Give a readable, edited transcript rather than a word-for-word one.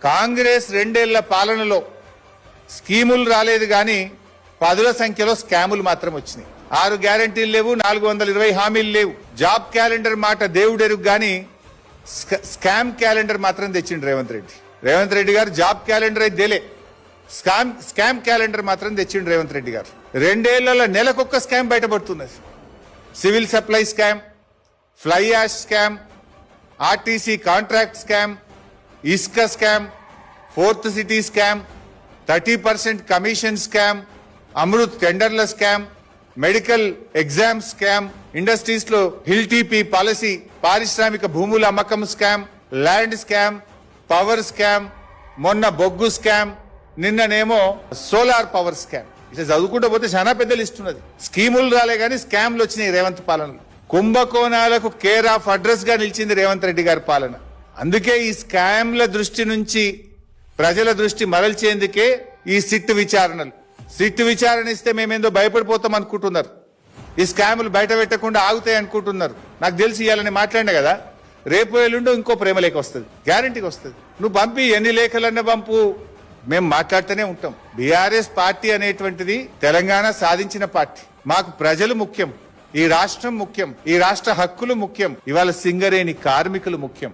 కాంగ్రెస్ 2 ఏళ్ల పాలనలో స్కీములు రాలేదు కానీ పదుల సంఖ్యలో స్కాములు మాత్రం వచ్చినాయి. 6 గ్యారంటీలు లేవు, 420 హామీలు లేవు. జాబ్ క్యాలెండర్ మాట దేవుడెరుగు కానీ స్కామ్ క్యాలెండర్ మాత్రం తెచ్చిండు రేవంత్ రెడ్డి. రేవంత్ రెడ్డి గారు జాబ్ క్యాలెండర్ అయితే దేలే, స్కామ్ క్యాలెండర్ మాత్రం తెచ్చిండు రేవంత్ రెడ్డి గారు. 2 ఏళ్లలో నెలకొక్క స్కామ్ బయటపడుతున్నది. Civil supply scam, fly ash scam, RTC contract scam, ఇసుక scam, 4th city scam, 30% commission scam, Amrut టెండర్ల scam, medical exam scam, industries లో హిల్ టీపీ పాలసీ, పారిశ్రామిక భూముల అమ్మకం scam, land scam, power scam, మొన్న బొగ్గు స్కామ్, నిన్ననేమో సోలార్ పవర్ స్కామ్. ఇట్లా చదువుకుంటూ పోతే చాలా పెద్ద లిస్ట్ ఉన్నది. స్కీములు రాలే కానీ స్కామ్లు వచ్చినాయి రేవంత్ పాలనలో. కుంభకోణాలకు కేర్ ఆఫ్ అడ్రస్ గా నిలిచింది రేవంత్ రెడ్డి గారి పాలన. అందుకే ఈ స్కామ్ల దృష్టి నుంచి ప్రజల దృష్టి మరల్చేందుకే ఈ సిట్ విచారణలు. సిట్ విచారణ ఇస్తే మేమేందో భయపడిపోతాం అనుకుంటున్నారు. ఈ స్కాములు బయట పెట్టకుండా ఆగుతాయి అనుకుంటున్నారు. నాకు తెలిసి ఇవ్వాలని మాట్లాడినా కదా, రేపు ఎల్లుండో ఇంకో ప్రేమలేఖ వస్తుంది, గ్యారంటీకి వస్తుంది. నువ్వు పంపి ఎన్ని లేఖలన్నా పంపు, మేము మాట్లాడుతూనే ఉంటాం. బీఆర్ఎస్ పార్టీ అనేటువంటిది తెలంగాణ సాధించిన పార్టీ. మాకు ప్రజలు ముఖ్యం, ఈ రాష్ట్రం ముఖ్యం, ఈ రాష్ట్ర హక్కులు ముఖ్యం, ఇవాళ సింగరేణి కార్మికులు ముఖ్యం.